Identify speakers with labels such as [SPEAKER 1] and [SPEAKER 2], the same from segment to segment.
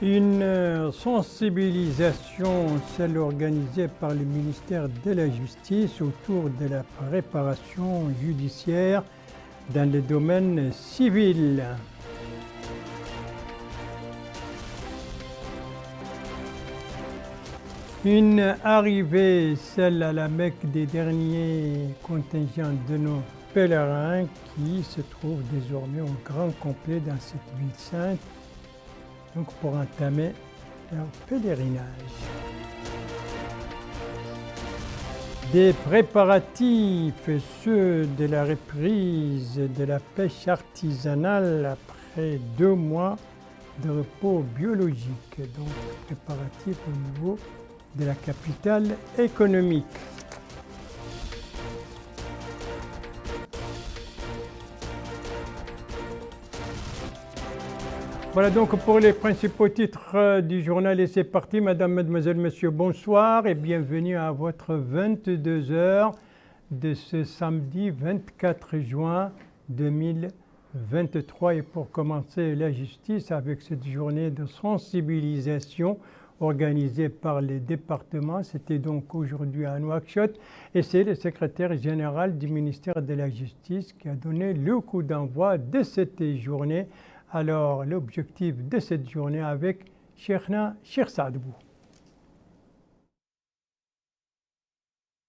[SPEAKER 1] Une sensibilisation, celle organisée par le ministère de la Justice autour de la réparation judiciaire dans le domaine civil. Une arrivée, celle à la Mecque des derniers contingents de nos pèlerins qui se trouvent désormais au grand complet dans cette ville sainte, donc pour entamer leur pèlerinage. Des préparatifs, ceux de la reprise de la pêche artisanale après 2 mois de repos biologique, donc préparatifs au niveau de la capitale économique. Voilà donc pour les principaux titres du journal et c'est parti. Madame, mademoiselle, monsieur, bonsoir et bienvenue à votre 22h de ce samedi 24 juin 2023. Et pour commencer la justice avec cette journée de sensibilisation organisée par les départements, c'était donc aujourd'hui à Nouakchott et c'est le secrétaire général du ministère de la Justice qui a donné le coup d'envoi de cette journée. Alors, l'objectif de cette journée avec Cheikhna Cheikh-Saadbou.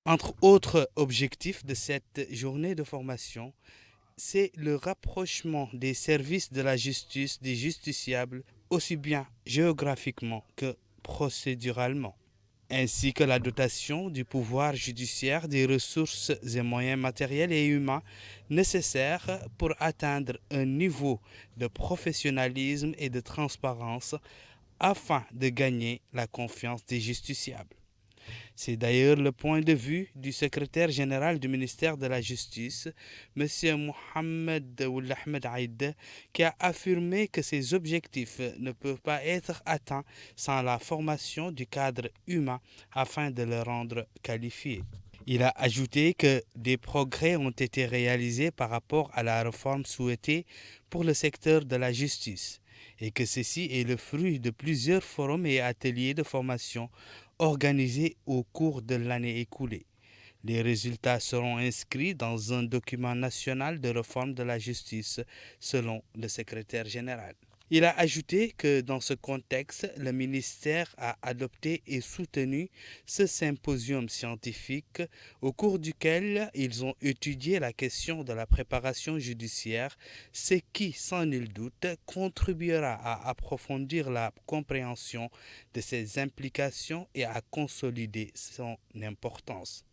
[SPEAKER 2] Entre autres objectifs de cette journée de formation, c'est le rapprochement des services de la justice des justiciables, aussi bien géographiquement que procéduralement, ainsi que la dotation du pouvoir judiciaire des ressources et moyens matériels et humains nécessaires pour atteindre un niveau de professionnalisme et de transparence afin de gagner la confiance des justiciables. C'est d'ailleurs le point de vue du secrétaire général du ministère de la Justice, M. Mohamed Ahmed Aïd, qui a affirmé que ces objectifs ne peuvent pas être atteints sans la formation du cadre humain afin de le rendre qualifié. Il a ajouté que des progrès ont été réalisés par rapport à la réforme souhaitée pour le secteur de la justice et que ceci est le fruit de plusieurs forums et ateliers de formation organisés au cours de l'année écoulée. Les résultats seront inscrits dans un document national de réforme de la justice, selon le secrétaire général. Il a ajouté que dans ce contexte, le ministère a adopté et soutenu ce symposium scientifique au cours duquel ils ont étudié la question de la préparation judiciaire, ce qui, sans nul doute, contribuera à approfondir la compréhension de ses implications et à consolider son importance.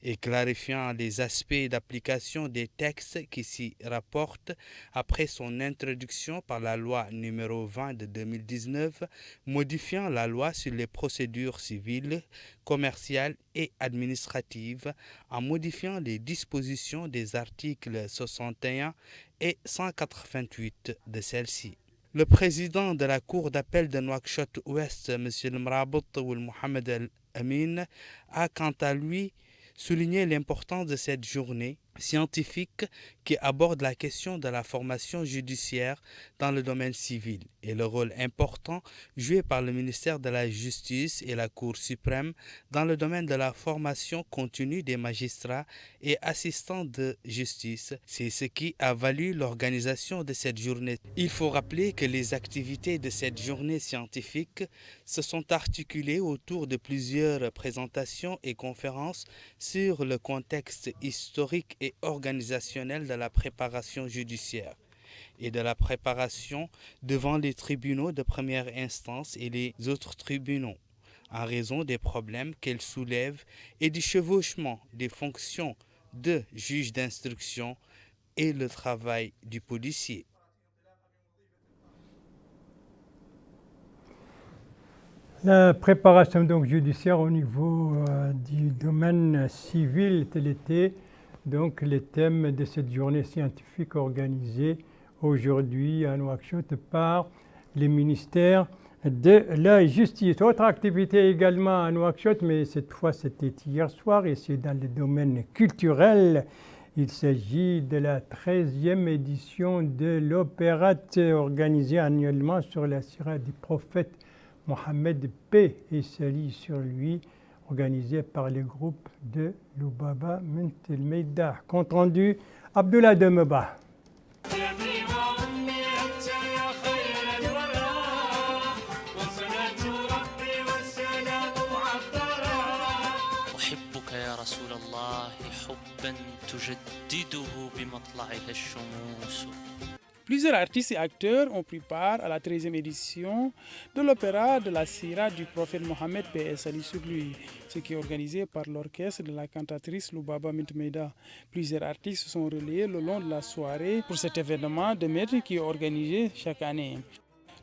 [SPEAKER 2] Et clarifiant les aspects d'application des textes qui s'y rapportent après son introduction par la loi numéro 20 de 2019, modifiant la loi sur les procédures civiles, commerciales et administratives, en modifiant les dispositions des articles 61 et 188 de celle-ci. Le président de la Cour d'appel de Nouakchott-Ouest, M. Mrabout Ould Mohamed El Amin, a quant à lui souligner l'importance de cette journée scientifique qui aborde la question de la formation judiciaire dans le domaine civil et le rôle important joué par le ministère de la Justice et la Cour suprême dans le domaine de la formation continue des magistrats et assistants de justice. C'est ce qui a valu l'organisation de cette journée. Il faut rappeler que les activités de cette journée scientifique se sont articulées autour de plusieurs présentations et conférences sur le contexte historique et organisationnel de la préparation judiciaire et de la préparation devant les tribunaux de première instance et les autres tribunaux, en raison des problèmes qu'elle soulève et du chevauchement des fonctions de juge d'instruction et le travail du policier.
[SPEAKER 1] La préparation donc judiciaire au niveau du domaine civil, tel était donc les thèmes de cette journée scientifique organisée aujourd'hui à Nouakchott par les ministères de la Justice. Autre activité également à Nouakchott, mais cette fois c'était hier soir et c'est dans le domaine culturel. Il s'agit de la 13e édition de l'opérette organisée annuellement sur la sira du prophète Mohammed, paix et salut sur lui, organisée par le groupe de Lubaba Bint El-Meida. Compte rendu, Abdullah Demeba.
[SPEAKER 3] Plusieurs artistes et acteurs ont pris part à la 13e édition de l'opéra de la Sira du prophète Mohammed, paix et salut sur lui, ce qui est organisé par l'orchestre de la cantatrice Lubaba Bint Meida. Plusieurs artistes sont relayés le long de la soirée pour cet événement de maître qui est organisé chaque année.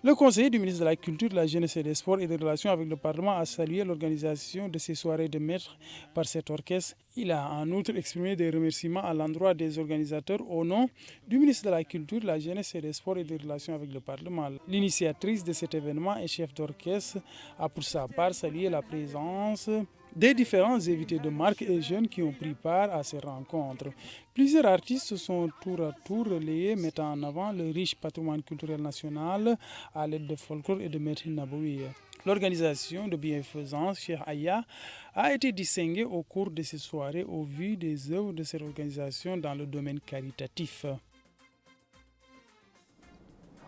[SPEAKER 3] Le conseiller du ministre de la Culture, de la Jeunesse et des Sports et des Relations avec le Parlement a salué l'organisation de ces soirées de maîtres par cet orchestre. Il a en outre exprimé des remerciements à l'endroit des organisateurs au nom du ministre de la Culture, de la Jeunesse et des Sports et des Relations avec le Parlement. L'initiatrice de cet événement et chef d'orchestre a pour sa part salué la présence des différents invités de marque et jeunes qui ont pris part à ces rencontres. Plusieurs artistes se sont tour à tour relayés, mettant en avant le riche patrimoine culturel national à l'aide de folklore et de médecine naboui. L'organisation de bienfaisance Cheikh Aya a été distinguée au cours de ces soirées au vu des œuvres de cette organisation dans le domaine caritatif.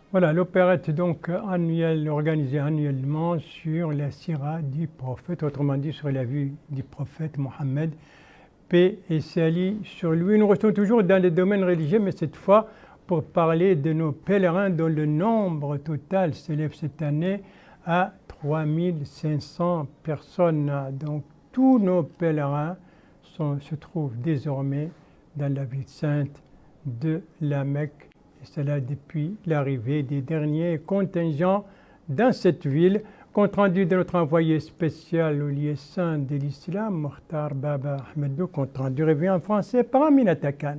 [SPEAKER 1] Voilà, l'opérette donc annuelle, organisée annuellement sur la sira du prophète, autrement dit sur la vie du prophète Mohammed, paix et salut sur lui. Nous restons toujours dans les domaines religieux, mais cette fois pour parler de nos pèlerins dont le nombre total s'élève cette année à 3500 personnes. Donc tous nos pèlerins se trouvent désormais dans la ville sainte de la Mecque. Et cela depuis l'arrivée des derniers contingents dans cette ville. Compte rendu de notre envoyé spécial au lieu saint de l'islam, Mokhtar Baba Ahmedou, compte rendu revient en français par Aminata Khan.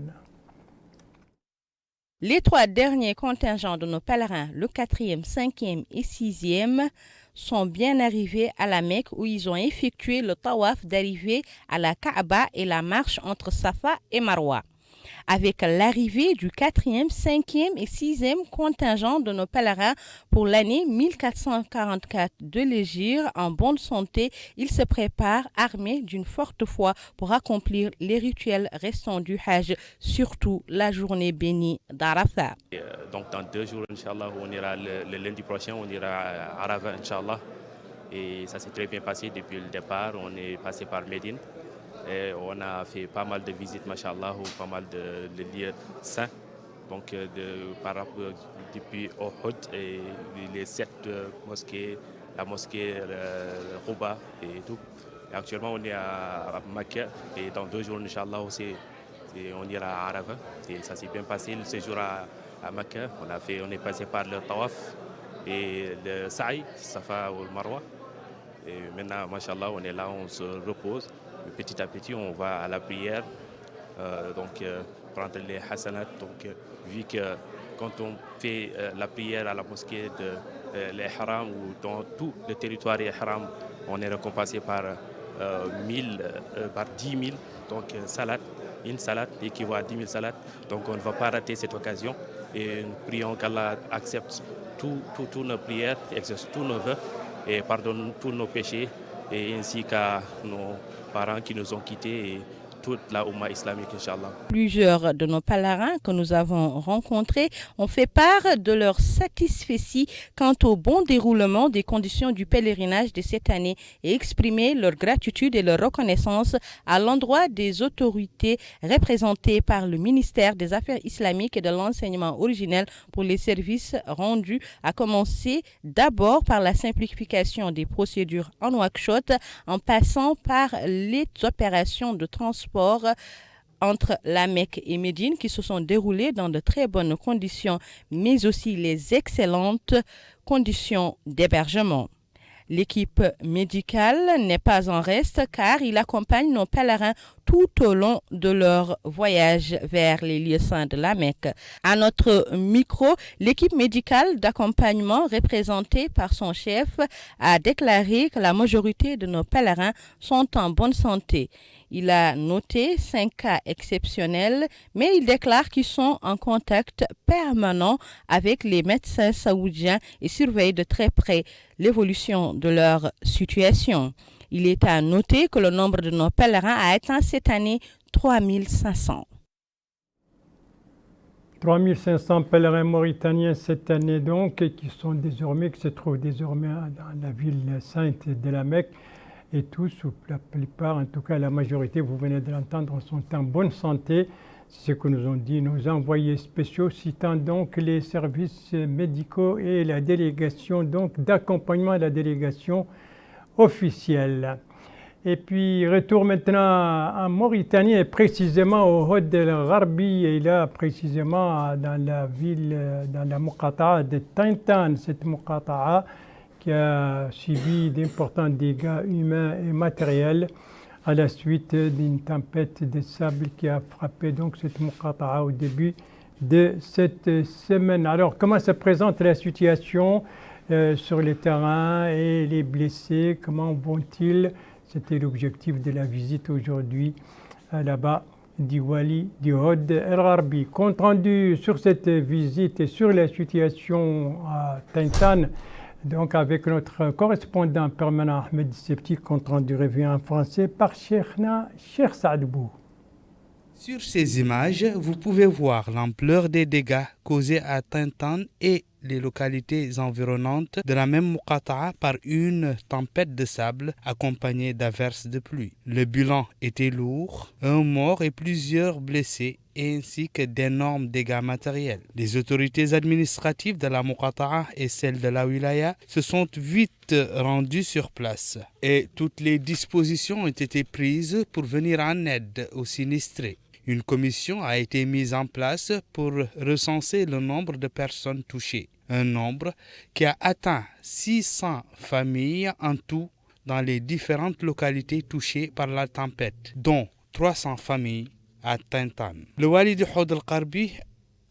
[SPEAKER 4] Les 3 derniers contingents de nos pèlerins, le 4e, 5e et 6e, sont bien arrivés à la Mecque où ils ont effectué le tawaf d'arrivée à la Kaaba et la marche entre Safa et Marwa. Avec l'arrivée du 4e, 5e et 6e contingent de nos pèlerins pour l'année 1444 de l'Hégire en bonne santé, ils se préparent armés d'une forte foi pour accomplir les rituels restants du Hajj, surtout la journée bénie d'Arafat.
[SPEAKER 5] Donc dans 2 jours, Inch'Allah, on ira le lundi prochain, on ira à Arafat, Inch'Allah. Et ça s'est très bien passé depuis le départ, on est passé par Médine. Et on a fait pas mal de visites, machallah, ou pas mal de lieux saints. Donc, depuis Uhud et les 7 mosquées, la mosquée Rouba et tout. Et actuellement, on est à Makkah et dans 2 jours, Inch'Allah, aussi, on ira à Arafat. Et ça s'est bien passé le séjour à Makkah. On est passé par le Tawaf et le Sa'i, Safa ou le Marwa. Et maintenant, machallah, on est là, on se repose. Petit à petit, on va à la prière, prendre les hasanat. Donc, vu que quand on fait la prière à la mosquée de l'Ihram ou dans tout le territoire Ihram, on est récompensé par 10 000. Donc, une salade équivaut à 10 000 salades. Donc, on ne va pas rater cette occasion. Et nous prions qu'Allah accepte toutes nos prières, exauce tous nos vœux et pardonne tous nos péchés, et ainsi qu'à nos parents qui nous ont quittés et toute la Oumma islamique, Inch'Allah.
[SPEAKER 4] Plusieurs de nos pèlerins que nous avons rencontrés ont fait part de leur satisfaction quant au bon déroulement des conditions du pèlerinage de cette année et exprimé leur gratitude et leur reconnaissance à l'endroit des autorités représentées par le ministère des Affaires islamiques et de l'enseignement originel pour les services rendus, à commencer d'abord par la simplification des procédures en Nouakchott, en passant par les opérations de transport entre la Mecque et Médine qui se sont déroulées dans de très bonnes conditions, mais aussi les excellentes conditions d'hébergement. L'équipe médicale n'est pas en reste car il accompagne nos pèlerins tout au long de leur voyage vers les lieux saints de la Mecque. À notre micro, l'équipe médicale d'accompagnement représentée par son chef a déclaré que la majorité de nos pèlerins sont en bonne santé. Il a noté 5 cas exceptionnels, mais il déclare qu'ils sont en contact permanent avec les médecins saoudiens et surveillent de très près l'évolution de leur situation. Il est à noter que le nombre de nos pèlerins a atteint cette année 3500.
[SPEAKER 1] 3500 pèlerins mauritaniens cette année donc, qui se trouvent désormais dans la ville sainte de la Mecque. Et tous, ou la plupart, en tout cas la majorité, vous venez de l'entendre, sont en bonne santé. C'est ce que nous ont dit nos envoyés spéciaux, citant donc les services médicaux et la délégation donc d'accompagnement à la délégation officielle. Et puis retour maintenant en Mauritanie et précisément au Hod El Gharbi, et là précisément dans la ville, dans la Muqata'a de Taintan, cette Muqata'a qui a subi d'importants dégâts humains et matériels à la suite d'une tempête de sable qui a frappé donc cette Muqata'a au début de cette semaine. Alors comment se présente la situation sur le terrain et les blessés, comment vont-ils? C'était l'objectif de la visite aujourd'hui là-bas du Wali du Hod El Gharbi. Compte rendu sur cette visite et sur la situation à Taintan, donc avec notre correspondant permanent Ahmed Septi, compte rendu revient en français par Cheikh Saadbou.
[SPEAKER 2] Sur ces images, vous pouvez voir l'ampleur des dégâts causés à Taintan et les localités environnantes de la même Muqata'a par une tempête de sable accompagnée d'averses de pluie. Le bilan était lourd, un mort et plusieurs blessés, ainsi que d'énormes dégâts matériels. Les autorités administratives de la Muqata'a et celles de la Wilaya se sont vite rendues sur place et toutes les dispositions ont été prises pour venir en aide aux sinistrés. Une commission a été mise en place pour recenser le nombre de personnes touchées, un nombre qui a atteint 600 familles en tout dans les différentes localités touchées par la tempête, dont 300 familles à Taintan. Le Wali du Hod El Gharbi,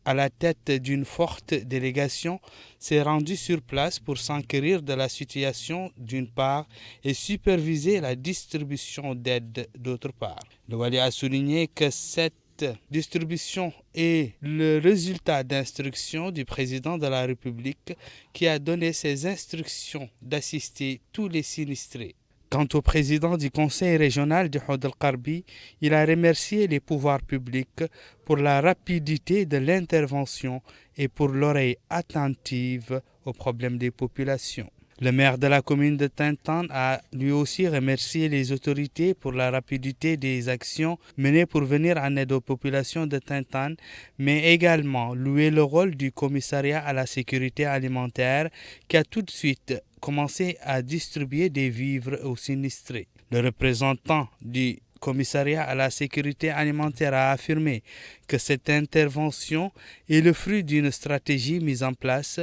[SPEAKER 2] à la tête d'une forte délégation, s'est rendu sur place pour s'enquérir de la situation d'une part et superviser la distribution d'aide d'autre part. Le Wali a souligné que cette distribution est le résultat d'instructions du président de la République qui a donné ses instructions d'assister tous les sinistrés. Quant au président du conseil régional du Hod El Gharbi, il a remercié les pouvoirs publics pour la rapidité de l'intervention et pour l'oreille attentive aux problèmes des populations. Le maire de la commune de Taintan a lui aussi remercié les autorités pour la rapidité des actions menées pour venir en aide aux populations de Taintan, mais également loué le rôle du commissariat à la sécurité alimentaire qui a tout de suite commencé à distribuer des vivres aux sinistrés. Le représentant du commissariat à la sécurité alimentaire a affirmé que cette intervention est le fruit d'une stratégie mise en place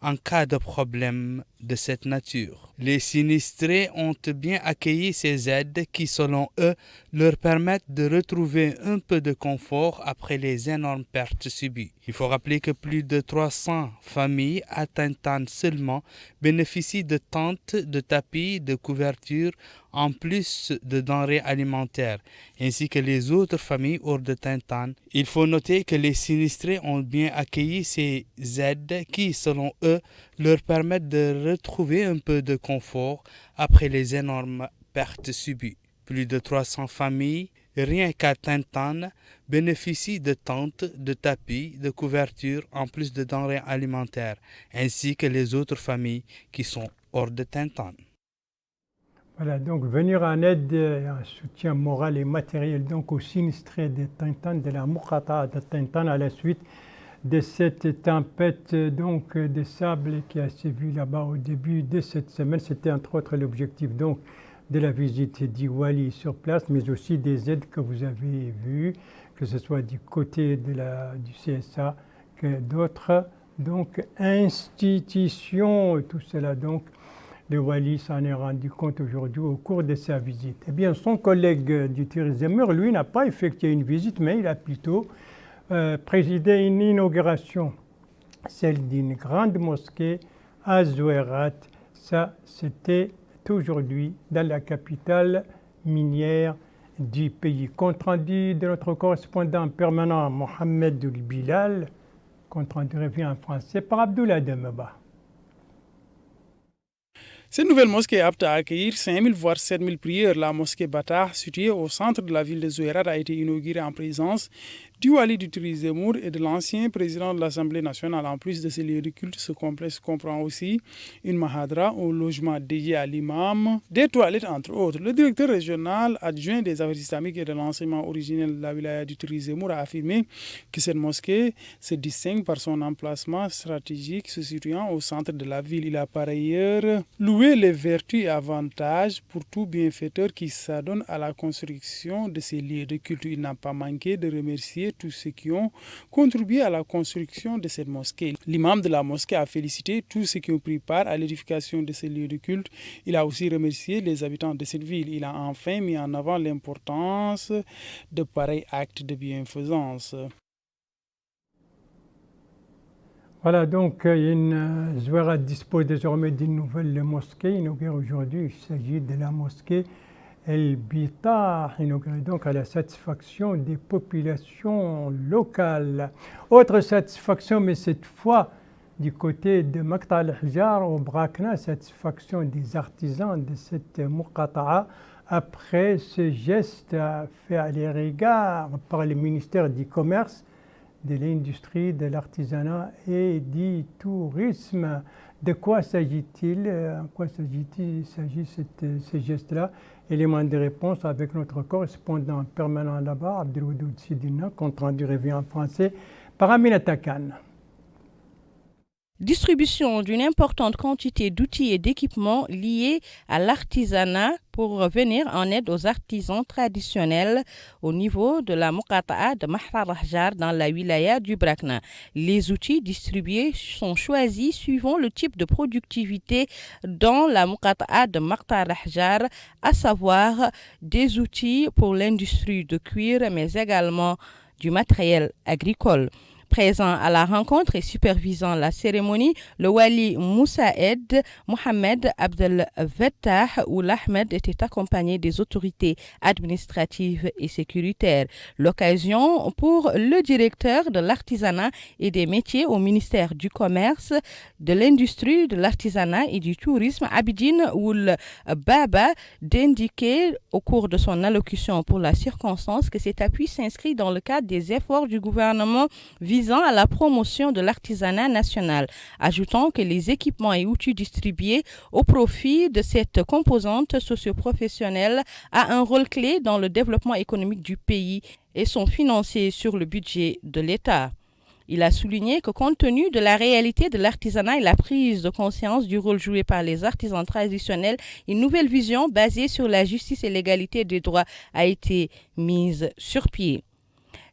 [SPEAKER 2] en cas de problème de cette nature. Les sinistrés ont bien accueilli ces aides qui, selon eux, leur permettent de retrouver un peu de confort après les énormes pertes subies. Il faut rappeler que plus de 300 familles à Taintan seulement bénéficient de tentes, de tapis, de couvertures, en plus de denrées alimentaires, ainsi que les autres familles hors de Taintan. Il faut noter que les sinistrés ont bien accueilli ces aides qui, selon eux, leur permettent de retrouver un peu de confort après les énormes pertes subies. Plus de 300 familles, rien qu'à Taintan, bénéficient de tentes, de tapis, de couvertures, en plus de denrées alimentaires, ainsi que les autres familles qui sont hors de Taintan.
[SPEAKER 1] Voilà, donc venir en aide, un soutien moral et matériel donc aux sinistrés de Taintan, de la Muqata'a de Taintan à la suite de cette tempête donc de sable qui a sévi là-bas au début de cette semaine. C'était entre autres l'objectif donc de la visite du Wali sur place, mais aussi des aides que vous avez vues, que ce soit du côté de du CSA que d'autres donc institutions, tout cela donc Le Wali s'en est rendu compte aujourd'hui au cours de sa visite. Eh bien, son collègue du Zemmour, lui, n'a pas effectué une visite, mais il a plutôt présidé une inauguration, celle d'une grande mosquée à Zouérat. Ça, c'était aujourd'hui dans la capitale minière du pays. Compte rendu de notre correspondant permanent Mohamed Bilal, compte rendu revient en français par Abdoulaye Demeba.
[SPEAKER 3] Cette nouvelle mosquée est apte à accueillir 5 000 voire 7 000 prières. La mosquée Bata, située au centre de la ville de Zouérat, a été inaugurée en présence du Wali du Zemmour et de l'ancien président de l'Assemblée nationale. En plus de ces lieux de culte, ce complexe comprend aussi une mahadra au logement dédié à l'imam, des toilettes entre autres. Le directeur régional adjoint des affaires islamiques et de l'enseignement originel de la wilaya du Zemmour a affirmé que cette mosquée se distingue par son emplacement stratégique se situant au centre de la ville. Il a par ailleurs loué les vertus et avantages pour tout bienfaiteur qui s'adonne à la construction de ces lieux de culte. Il n'a pas manqué de remercier tous ceux qui ont contribué à la construction de cette mosquée. L'imam de la mosquée a félicité tous ceux qui ont pris part à l'édification de ces lieux de culte. Il a aussi remercié les habitants de cette ville. Il a enfin mis en avant l'importance de pareils actes de bienfaisance.
[SPEAKER 1] Voilà, donc Zouérat dispose désormais d'une nouvelle mosquée inaugurée aujourd'hui. Il s'agit de la mosquée El Bita, inaugurée donc à la satisfaction des populations locales. Autre satisfaction, mais cette fois du côté de Makta al-Hjar au Brakna, satisfaction des artisans de cette Muqata'a après ce geste fait à l'égard par le ministère du Commerce, de l'industrie, de l'artisanat et du tourisme. De quoi s'agit-il? En quoi s'agit-il? Il s'agit de ce geste-là. Élément de réponse avec notre correspondant permanent là-bas, Abdelwadoud Sidina, compte rendu revient en français par Aminata Khan.
[SPEAKER 4] Distribution d'une importante quantité d'outils et d'équipements liés à l'artisanat pour venir en aide aux artisans traditionnels au niveau de la Muqata'a de Mahra Rahjar dans la wilaya du Brakna. Les outils distribués sont choisis suivant le type de productivité dans la Muqata'a de Mahra Rahjar, à savoir des outils pour l'industrie de cuir, mais également du matériel agricole. Présent à la rencontre et supervisant la cérémonie, le Wali Moussaed Mohamed Abdel Vettah Ould Ahmed était accompagné des autorités administratives et sécuritaires. L'occasion pour le directeur de l'artisanat et des métiers au ministère du Commerce, de l'Industrie, de l'Artisanat et du Tourisme, Abidine Ould Baba, d'indiquer au cours de son allocution pour la circonstance que cet appui s'inscrit dans le cadre des efforts du gouvernement visant à la promotion de l'artisanat national, ajoutant que les équipements et outils distribués au profit de cette composante socio-professionnelle a un rôle clé dans le développement économique du pays et sont financés sur le budget de l'État. Il a souligné que compte tenu de la réalité de l'artisanat et la prise de conscience du rôle joué par les artisans traditionnels, une nouvelle vision basée sur la justice et l'égalité des droits a été mise sur pied.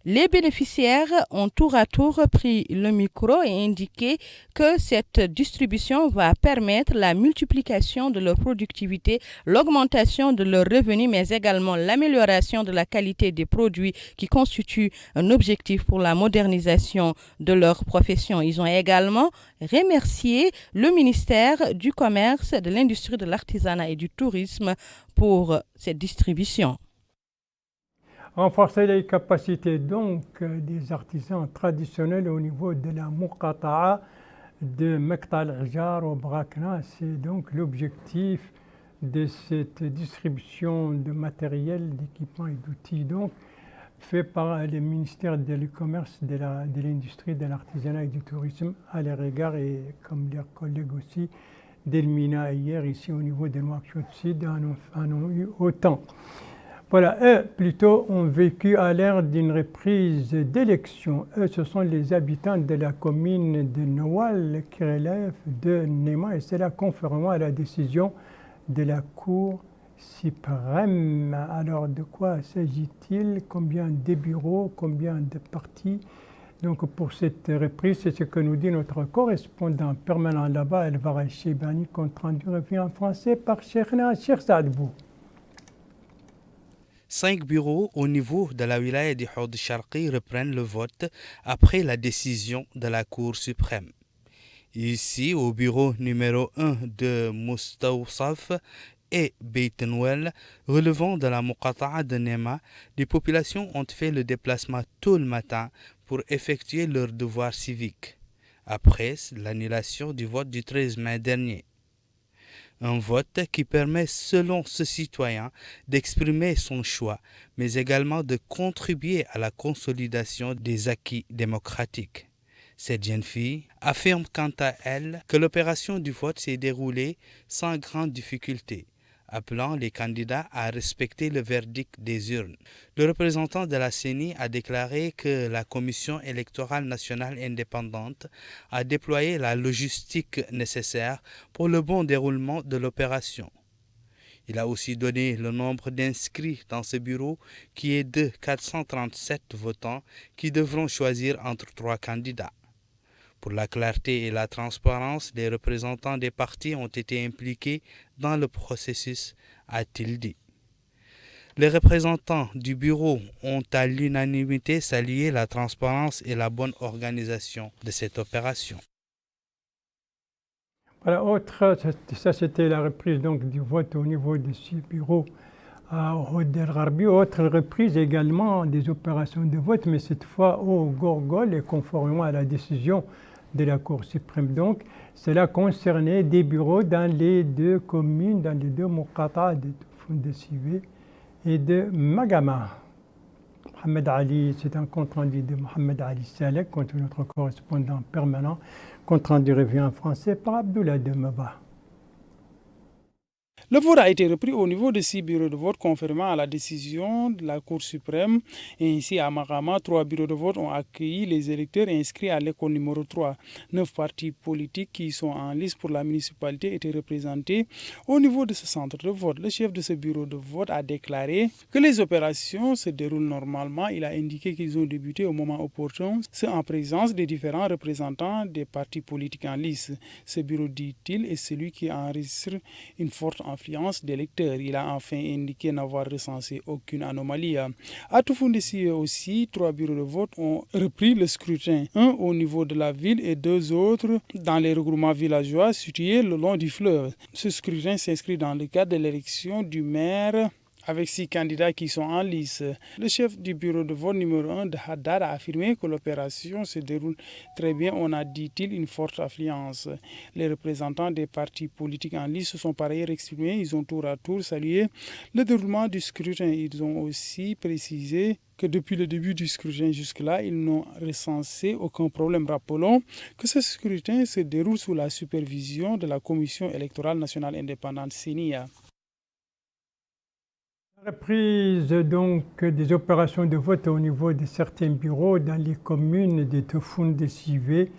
[SPEAKER 4] Les bénéficiaires ont tour à tour pris le micro et indiqué que cette distribution va permettre la multiplication de leur productivité, l'augmentation de leurs revenus, mais également l'amélioration de la qualité des produits qui constituent un objectif pour la modernisation de leur profession. Ils ont également remercié le ministère du Commerce, de l'Industrie, de l'Artisanat et du Tourisme pour cette distribution.
[SPEAKER 1] Renforcer les capacités donc des artisans traditionnels au niveau de la Muqata'a de Makta al-Hjar au Brakna. C'est donc l'objectif de cette distribution de matériel, d'équipements et d'outils donc fait par le ministère du Commerce, de l'Industrie, de l'Artisanat et du Tourisme à leur égard et comme leurs collègues aussi d'Elmina hier ici au niveau de Nouakchott Sud en ont eu autant. Voilà, eux, plutôt, ont vécu à l'ère d'une reprise d'élection. Eux, ce sont les habitants de la commune de Noual qui relèvent de Néma, et cela conformément à la décision de la Cour suprême. Alors, de quoi s'agit-il? Combien de bureaux, combien de partis Donc pour cette reprise, c'est ce que nous dit notre correspondant permanent là-bas, El-Varel Cheibani, compte rendu revient en français par Cheikhna Cheikh Saadbou.
[SPEAKER 2] 5 bureaux au niveau de la wilaya de Houd Sharqi reprennent le vote après la décision de la Cour suprême. Ici, au bureau numéro 1 de Moustawsaf et Beytenwel, relevant de la Muqata'a de Nema, les populations ont fait le déplacement tôt le matin pour effectuer leur devoir civique, après l'annulation du vote du 13 mai dernier. Un vote qui permet, selon ce citoyen, d'exprimer son choix, mais également de contribuer à la consolidation des acquis démocratiques. Cette jeune fille affirme quant à elle que l'opération du vote s'est déroulée sans grande difficulté, appelant les candidats à respecter le verdict des urnes. Le représentant de la CENI a déclaré que la Commission électorale nationale indépendante a déployé la logistique nécessaire pour le bon déroulement de l'opération. Il a aussi donné le nombre d'inscrits dans ce bureau qui est de 437 votants qui devront choisir entre 3 candidats. Pour la clarté et la transparence, les représentants des partis ont été impliqués dans le processus, a-t-il dit. Les représentants du bureau ont à l'unanimité salué la transparence et la bonne organisation de cette opération.
[SPEAKER 1] Voilà, ça c'était la reprise donc, du vote au niveau de ce bureau à Houd El Gharbi. Autre reprise également des opérations de vote, mais cette fois au Gorgol et conformément à la décision de la Cour suprême. Donc, cela concernait des bureaux dans les 2 communes, dans les 2 Muqata'a de Foundesivé et de Magama. Mohamed Ali, c'est un compte rendu de Mohamed Ali Salek, contre notre correspondant permanent, compte rendu revient en français par Abdoulaye Demaba.
[SPEAKER 3] Le vote a été repris au niveau de 6 bureaux de vote conformément à la décision de la Cour suprême. Et ici à Magama, 3 bureaux de vote ont accueilli les électeurs inscrits à l'école numéro 3. 9 partis politiques qui sont en liste pour la municipalité étaient représentés au niveau de ce centre de vote. Le chef de ce bureau de vote a déclaré que les opérations se déroulent normalement. Il a indiqué qu'ils ont débuté au moment opportun, c'est en présence des différents représentants des partis politiques en liste. Ce bureau, dit-il, est celui qui enregistre une forte influence d'électeurs. Il a enfin indiqué n'avoir recensé aucune anomalie. À Toufoundessi aussi, 3 bureaux de vote ont repris le scrutin. Un au niveau de la ville et 2 autres dans les regroupements villageois situés le long du fleuve. Ce scrutin s'inscrit dans le cadre de l'élection du maire avec 6 candidats qui sont en lice. Le chef du bureau de vote numéro 1 de Haddad a affirmé que l'opération se déroule très bien. On a, dit-il, une forte affluence. Les représentants des partis politiques en lice se sont par ailleurs exprimés. Ils ont tour à tour salué le déroulement du scrutin. Ils ont aussi précisé que depuis le début du scrutin jusque-là, ils n'ont recensé aucun problème. Rappelons que ce scrutin se déroule sous la supervision de la Commission électorale nationale indépendante CENIA.
[SPEAKER 1] Reprise donc des opérations de vote au niveau de certains bureaux dans les communes de Toufoundesivé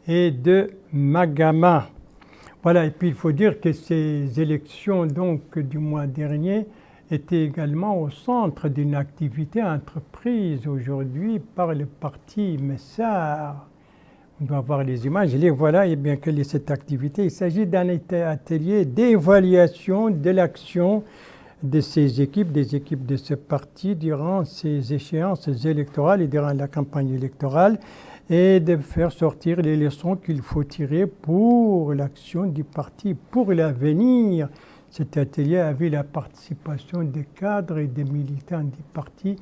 [SPEAKER 1] et de Magama. Voilà, et puis il faut dire que ces élections donc du mois dernier étaient également au centre d'une activité entreprise aujourd'hui par le parti Messar. On doit voir les images, les voilà, et bien quelle est cette activité? Il s'agit d'un atelier d'évaluation de l'action de ces équipes, des équipes de ce parti durant ces échéances électorales et durant la campagne électorale, et de faire sortir les leçons qu'il faut tirer pour l'action du parti, pour l'avenir. Cet atelier a vu la participation des cadres et des militants du parti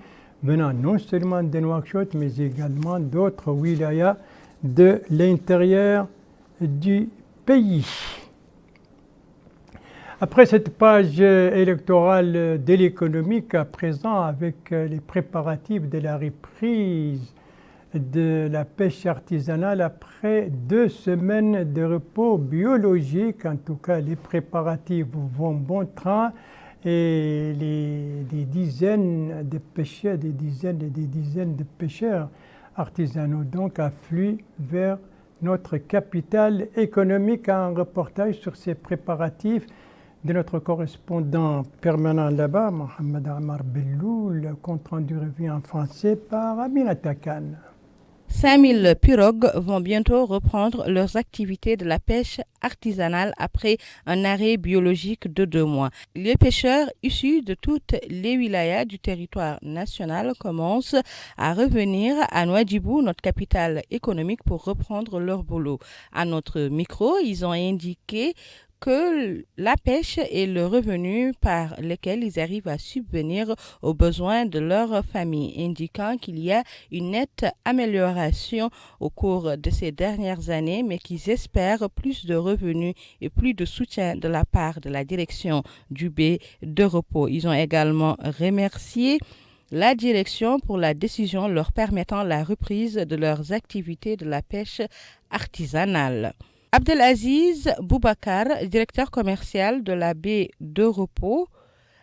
[SPEAKER 1] venant non seulement de Nouakchott, mais également d'autres wilayas de l'intérieur du pays. Après cette page électorale de l'économique, à présent avec les préparatifs de la reprise de la pêche artisanale après 2 semaines de repos biologique, en tout cas les préparatifs vont bon train et des dizaines de pêcheurs, des dizaines et des dizaines de pêcheurs artisanaux donc affluent vers notre capitale économique. Un reportage sur ces préparatifs de notre correspondant permanent là-bas, Mohamed Amar Belloul, compte rendu revue en français par Aminata Khan.
[SPEAKER 4] 5000 pirogues vont bientôt reprendre leurs activités de la pêche artisanale après un arrêt biologique de 2 mois. Les pêcheurs issus de toutes les wilayas du territoire national commencent à revenir à Nouadhibou, notre capitale économique, pour reprendre leur boulot. À notre micro, ils ont indiqué que la pêche est le revenu par lequel ils arrivent à subvenir aux besoins de leur famille, indiquant qu'il y a une nette amélioration au cours de ces dernières années, mais qu'ils espèrent plus de revenus et plus de soutien de la part de la direction du baie de repos. Ils ont également remercié la direction pour la décision leur permettant la reprise de leurs activités de la pêche artisanale. Abdelaziz Boubacar, directeur commercial de la baie de repos,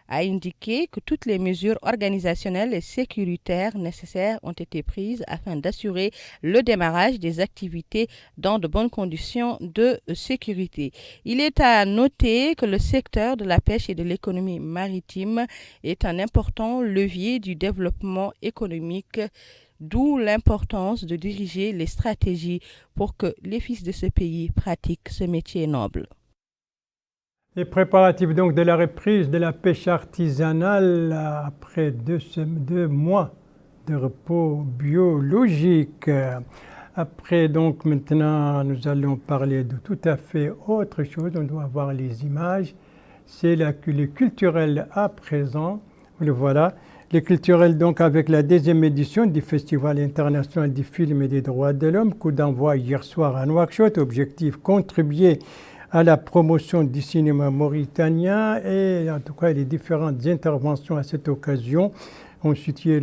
[SPEAKER 4] a indiqué que toutes les mesures organisationnelles et sécuritaires nécessaires ont été prises afin d'assurer le démarrage des activités dans de bonnes conditions de sécurité. Il est à noter que le secteur de la pêche et de l'économie maritime est un important levier du développement économique, d'où l'importance de diriger les stratégies pour que les fils de ce pays pratiquent ce métier noble.
[SPEAKER 1] Les préparatifs donc de la reprise de la pêche artisanale après 2 mois de repos biologique. Après donc maintenant nous allons parler de tout à fait autre chose. On doit voir les images. C'est le culturel à présent. Le voilà. Les culturels donc avec la 2e édition du Festival international du film et des droits de l'homme, coup d'envoi hier soir à Nouakchott, objectif contribuer à la promotion du cinéma mauritanien et en tout cas les différentes interventions à cette occasion ont situé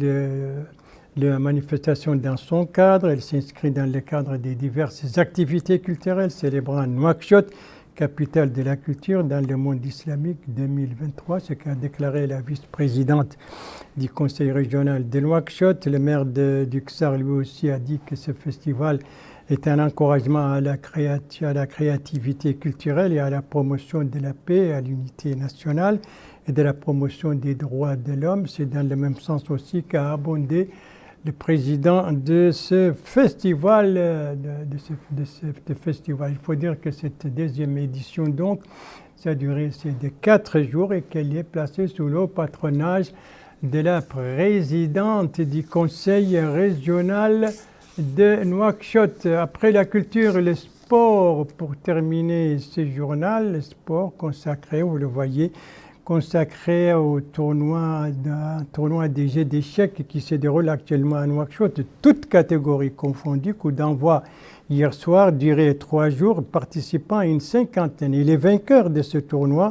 [SPEAKER 1] la manifestation dans son cadre. Elle s'inscrit dans le cadre des diverses activités culturelles célébrant Nouakchott, capitale de la culture dans le monde islamique 2023, ce qu'a déclaré la vice-présidente du conseil régional de Nouakchott. Le maire du Ksar lui aussi a dit que ce festival est un encouragement à la créativité culturelle et à la promotion de la paix, à l'unité nationale et de la promotion des droits de l'homme. C'est dans le même sens aussi qu'a abondé le président de ce festival. Festival. Il faut dire que cette 2e édition, donc, ça a duré de 4 jours et qu'elle est placée sous le patronage de la présidente du conseil régional de Nouakchott. Après la culture, le sport, pour terminer ce journal, le sport consacré, vous le voyez, consacré au tournoi des jeux d'échecs qui se déroule actuellement à Nouakchott, toutes catégories confondues, coup d'envoi hier soir, duré 3 jours, participant à une 50aine. Et les vainqueurs de ce tournoi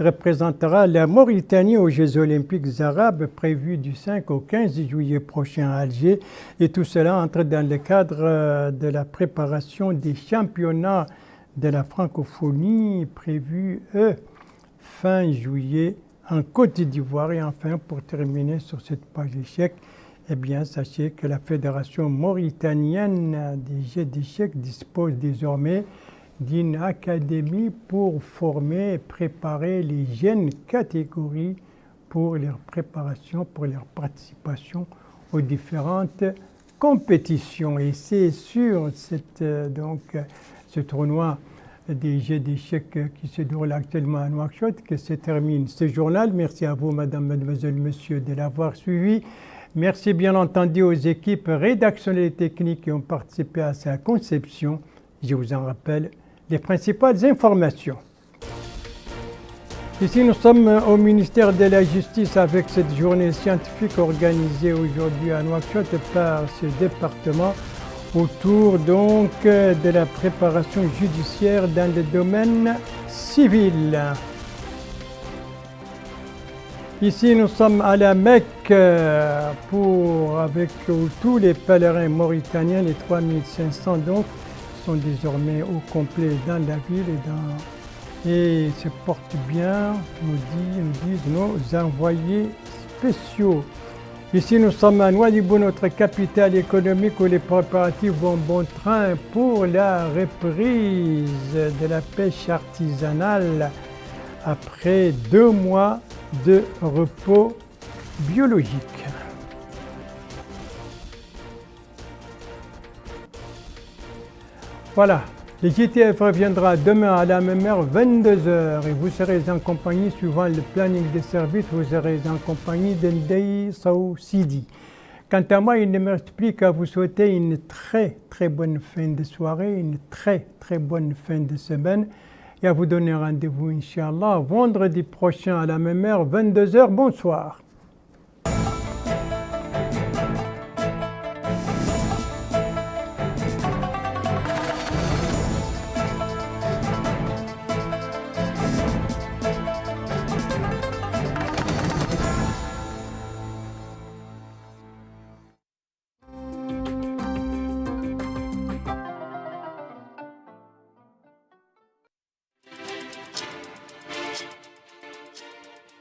[SPEAKER 1] représentera la Mauritanie aux Jeux olympiques arabes prévus du 5 au 15 juillet prochain à Alger. Et tout cela entre dans le cadre de la préparation des championnats de la francophonie prévus, fin juillet en Côte d'Ivoire. Et enfin, pour terminer sur cette page échec, eh bien, sachez que la Fédération mauritanienne des jeux d'échecs dispose désormais d'une académie pour former et préparer les jeunes catégories pour leur préparation, pour leur participation aux différentes compétitions. Et c'est sur ce tournoi des jeux d'échecs qui se déroule actuellement à Nouakchott que se termine ce journal. Merci à vous, madame, mademoiselle, monsieur, de l'avoir suivi. Merci bien entendu aux équipes rédactionnelles et techniques qui ont participé à sa conception. Je vous en rappelle les principales informations. Ici, nous sommes au ministère de la Justice avec cette journée scientifique organisée aujourd'hui à Nouakchott par ce département autour donc de la préparation judiciaire dans le domaine civil. Ici, nous sommes à la Mecque avec tous les pèlerins mauritaniens, les 3500 donc, sont désormais au complet dans la ville et se portent bien, nous disent nos envoyés spéciaux. Ici, nous sommes à Nouadhibou, notre capitale économique, où les préparatifs vont bon train pour la reprise de la pêche artisanale après 2 mois de repos biologique. Voilà, le JTF reviendra demain à la même heure, 22h, et vous serez en compagnie, suivant le planning des services, vous serez en compagnie d'Ndei Sow Sidi. Quant à moi, il ne me reste plus qu'à vous souhaiter une très bonne fin de soirée, une très bonne fin de semaine, et à vous donner rendez-vous, Inch'Allah, vendredi prochain à la même heure, 22h. Bonsoir.